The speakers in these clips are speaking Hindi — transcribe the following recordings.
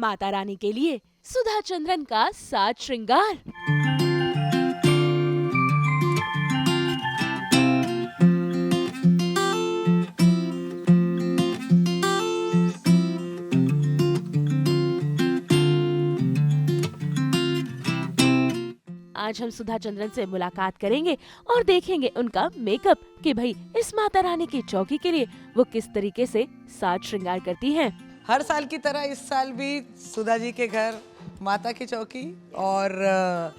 माता रानी के लिए सुधा चंद्रन का साज श्रृंगार। आज हम सुधा चंद्रन से मुलाकात करेंगे और देखेंगे उनका मेकअप कि भाई इस माता रानी की चौकी के लिए वो किस तरीके से साज श्रृंगार करती हैं। हर साल की तरह इस साल भी सुधा जी के घर माता की चौकी, और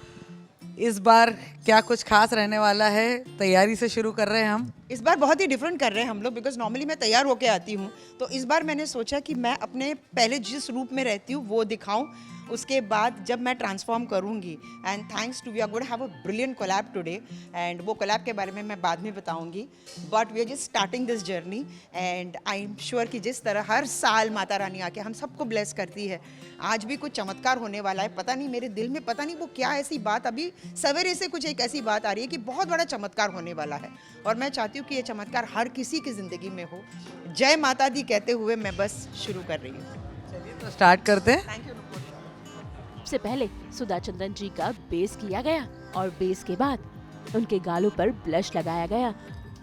इस बार क्या कुछ खास रहने वाला है, तैयारी से शुरू कर रहे हैं हम। इस बार बहुत ही डिफरेंट कर रहे हैं हम लोग, बिकॉज नॉर्मली मैं तैयार होके आती हूँ, तो इस बार मैंने सोचा कि मैं अपने पहले जिस रूप में रहती हूँ वो दिखाऊं, उसके बाद जब मैं ट्रांसफॉर्म करूँगी। And thanks to we are going to have a brilliant collab today, and वो कोलैब के बारे में मैं बाद में बताऊँगी, but we are just starting this journey. And I am sure कि जिस तरह हर साल माता रानी आके हम सबको ब्लेस करती है, आज भी कुछ चमत्कार होने वाला है। पता नहीं मेरे दिल में, पता नहीं वो क्या ऐसी बात, अभी सवेरे से कुछ एक ऐसी बात आ रही है कि बहुत बड़ा चमत्कार होने वाला है, और मैं चाहती हूँ कि ये चमत्कार हर किसी की ज़िंदगी में हो। जय माता दी कहते हुए मैं बस शुरू कर रही हूँ। चलिए तो स्टार्ट करते हैं। Thank you. सबसे पहले सुधा चंद्रन जी का बेस किया गया और बेस के बाद उनके गालों पर ब्लश लगाया गया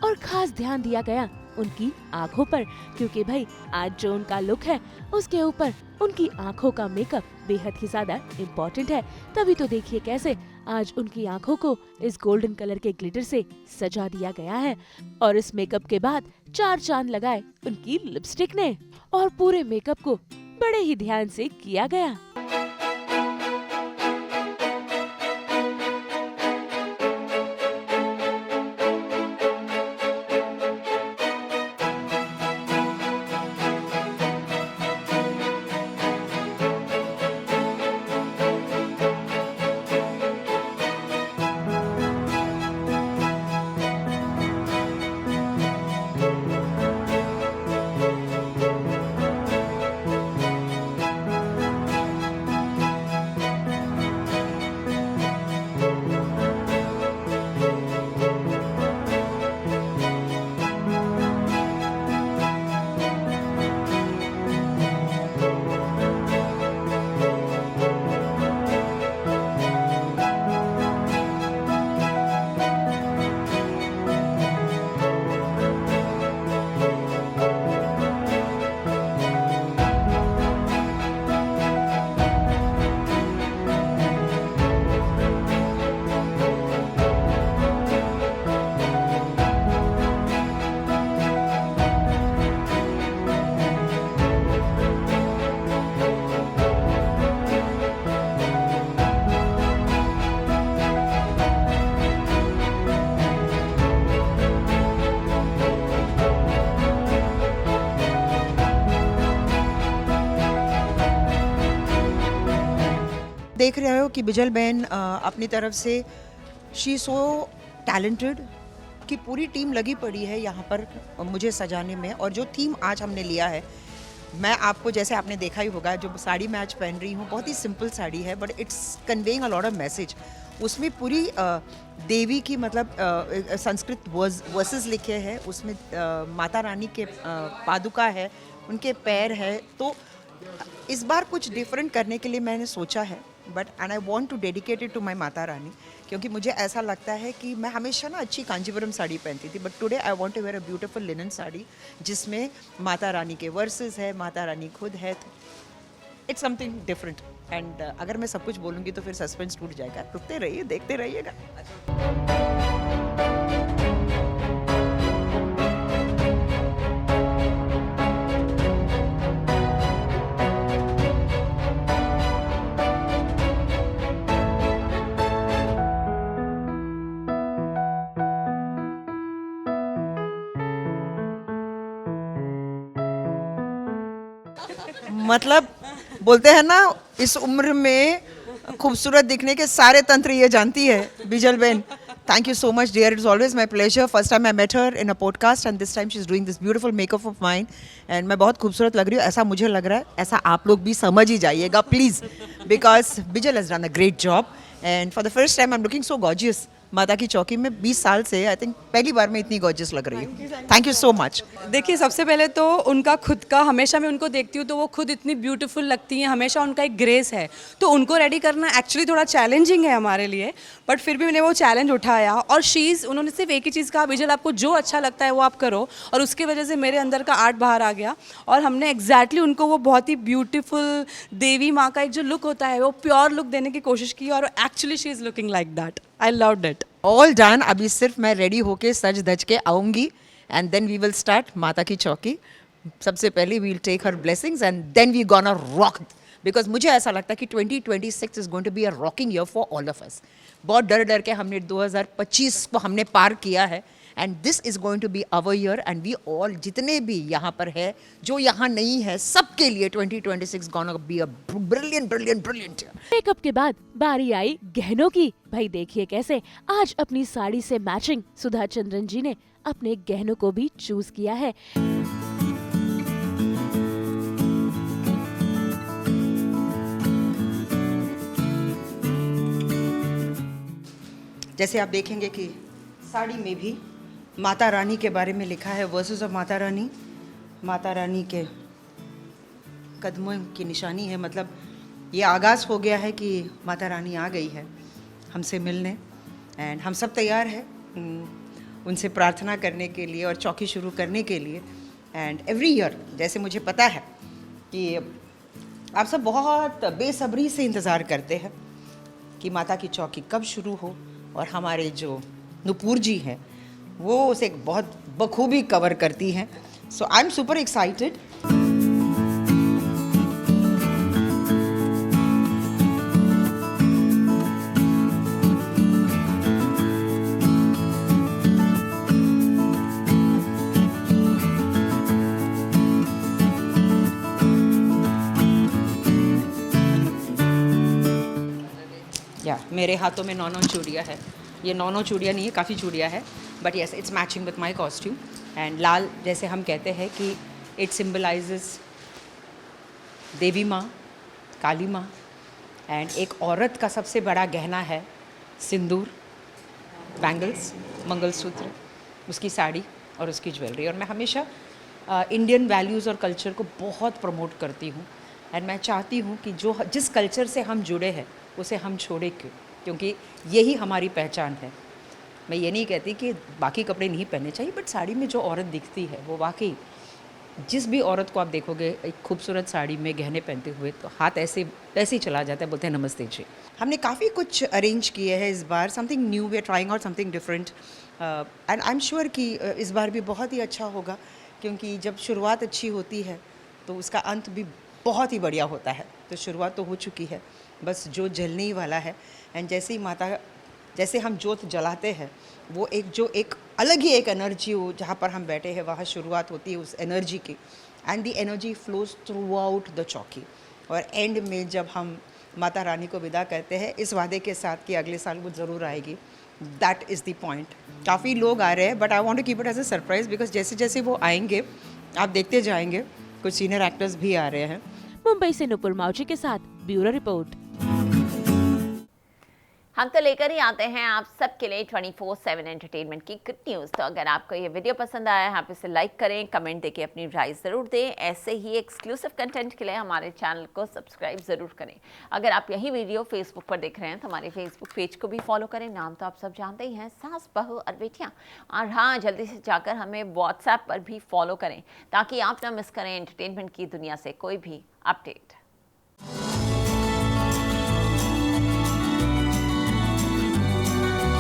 और खास ध्यान दिया गया उनकी आंखों पर, क्योंकि भाई आज जो उनका लुक है उसके ऊपर उनकी आंखों का मेकअप बेहद ही ज्यादा इम्पोर्टेंट है। तभी तो देखिए कैसे आज उनकी आंखों को इस गोल्डन कलर के ग्लिटर से सजा दिया गया है, और इस मेकअप के बाद 4 चांद लगाए उनकी लिपस्टिक ने, और पूरे मेकअप को बड़े ही ध्यान से किया गया। देख रहे हो कि बिजल बहन अपनी तरफ से शी सो टैलेंटेड, कि पूरी टीम लगी पड़ी है यहाँ पर मुझे सजाने में। और जो थीम आज हमने लिया है, मैं आपको, जैसे आपने देखा ही होगा, जो साड़ी मैं आज पहन रही हूँ बहुत ही सिंपल साड़ी है, but it's conveying a lot of message. उसमें पूरी देवी की मतलब संस्कृत वर्सेस लिखे हैं, उसमें माता रानी के पादुका है, उनके पैर है। तो इस बार कुछ डिफरेंट करने के लिए मैंने सोचा है, but and I want to dedicate it to my Mata Rani, क्योंकि मुझे ऐसा लगता है कि मैं हमेशा ना अच्छी कांजीवरम साड़ी पहनती थी, but today I want to wear a beautiful linen sari जिसमें माता रानी के वर्सेस है, माता रानी खुद है। इट्स समथिंग डिफरेंट, एंड अगर मैं सब कुछ बोलूँगी तो फिर सस्पेंस टूट जाएगा। रुकते रहिए, देखते रहिएगा। मतलब बोलते हैं ना, इस उम्र में खूबसूरत दिखने के सारे तंत्र ये जानती है बिजल बहन। Thank you so much dear, it's always my pleasure. First time I met her in a podcast and this time she is doing this beautiful makeup of mine, and मैं बहुत खूबसूरत लग रही हूँ, ऐसा मुझे लग रहा है, ऐसा आप लोग भी समझ ही जाइएगा please, because Bijal has done a great job and for the first time I am looking so gorgeous. माता की चौकी में 20 साल से आई थिंक पहली बार मैं इतनी गॉर्जियस लग रही हूँ। Thank you so much. देखिए, सबसे पहले तो उनका खुद का, हमेशा मैं उनको देखती हूँ तो वो खुद इतनी ब्यूटीफुल लगती हैं, हमेशा उनका एक ग्रेस है, तो उनको रेडी करना एक्चुअली थोड़ा चैलेंजिंग है हमारे लिए, बट फिर भी मैंने वो चैलेंज उठाया। और उन्होंने सिर्फ एक ही चीज़ कहा, विजल आपको जो अच्छा लगता है वो आप करो, और उसकी वजह से मेरे अंदर का आर्ट बाहर आ गया और हमने एग्जैक्टली उनको वो बहुत ही ब्यूटीफुल देवी माँ का एक जो लुक होता है वो प्योर लुक देने की कोशिश की, और actually she is looking like that. I loved it. All done. अभी सिर्फ मैं रेडी होके सज धज के आऊँगी and then we will start Mata की चौकी। सबसे पहले we will take her blessings and then we gonna rock, because मुझे ऐसा लगता है कि 2026 is going to be a rocking year for all of us. बहुत डर डर के हमने 2025 को हमने पार किया है and this is going to be our year and we all, जितने भी यहाँ पर है, जो यहाँ नहीं है, सबके लिए 2026 gonna be a brilliant brilliant brilliant. Makeup के बाद बारी आई गहनों की। भाई देखिए कैसे आज अपनी साड़ी से मैचिंग सुधा चंद्रन जी ने अपने गहनों को भी चूज किया है। जैसे आप देखेंगे कि साड़ी में भी माता रानी के बारे में लिखा है, वर्सेस ऑफ माता रानी। माता रानी के कदमों की निशानी है, मतलब ये आगाज़ हो गया है कि माता रानी आ गई है हमसे मिलने एंड हम सब तैयार हैं उनसे प्रार्थना करने के लिए और चौकी शुरू करने के लिए। एंड एवरी ईयर जैसे मुझे पता है कि आप सब बहुत बेसब्री से इंतज़ार करते हैं कि माता की चौकी कब शुरू हो, और हमारे जो नुपुर जी हैं वो उसे बहुत बखूबी कवर करती हैं। सो आई एम सुपर एक्साइटेड। या मेरे हाथों में 9 चूड़ियाँ है। ये 9 चूड़ियाँ नहीं है, काफ़ी चूड़ियाँ है, but yes it's matching with my costume. And लाल, जैसे हम कहते हैं कि इट सिम्बलाइजेस देवी माँ, काली माँ, एंड एक औरत का सबसे बड़ा गहना है सिंदूर, बैंगल्स, मंगलसूत्र, उसकी साड़ी और उसकी ज्वेलरी। और मैं हमेशा इंडियन वैल्यूज़ और कल्चर को बहुत प्रमोट करती हूँ एंड मैं चाहती हूँ कि जिस कल्चर से हम जुड़े हैं उसे हम छोड़े क्यों, क्योंकि यही हमारी पहचान है। मैं ये नहीं कहती कि बाकी कपड़े नहीं पहनने चाहिए, बट साड़ी में जो औरत दिखती है वो वाकई, जिस भी औरत को आप देखोगे एक खूबसूरत साड़ी में गहने पहनते हुए तो हाथ ऐसे ही चला जाता है, बोलते हैं नमस्ते जी। हमने काफ़ी कुछ अरेंज किए हैं इस बार, something new, we are trying out something different and I am sure कि इस बार भी बहुत ही अच्छा होगा, क्योंकि जब शुरुआत अच्छी होती है तो उसका अंत भी बहुत ही बढ़िया होता है। तो शुरुआत तो हो चुकी है, बस जो जलने ही वाला है। एंड जैसे हम जोत जलाते हैं वो एक अलग ही एक एनर्जी हो, जहाँ पर हम बैठे हैं वहाँ शुरुआत होती है उस एनर्जी की, and the energy flows through out the चौकी। और एंड में जब हम माता रानी को विदा करते हैं इस वादे के साथ कि अगले साल वो ज़रूर आएगी, दैट इज़ द पॉइंट। काफ़ी लोग आ रहे हैं, but I want to keep it as a surprise, because जैसे जैसे वो आएंगे आप देखते जाएंगे, कुछ सीनियर एक्टर्स भी आ रहे हैं। मुंबई से नुपुर माउची के साथ ब्यूरो रिपोर्ट। हम तो लेकर ही आते हैं आप सबके लिए 24/7 एंटरटेनमेंट की गुड न्यूज़। तो अगर आपको ये वीडियो पसंद आया है आप इसे लाइक करें, कमेंट देके अपनी राय ज़रूर दें। ऐसे ही एक्सक्लूसिव कंटेंट के लिए हमारे चैनल को सब्सक्राइब ज़रूर करें। अगर आप यही वीडियो फेसबुक पर देख रहे हैं तो हमारे फेसबुक पेज को भी फॉलो करें। नाम तो आप सब जानते ही हैं, सास बहू और बेटियाँ। और हाँ, जल्दी से जाकर हमें व्हाट्सएप पर भी फॉलो करें ताकि आप ना मिस करें एंटरटेनमेंट की दुनिया से कोई भी अपडेट।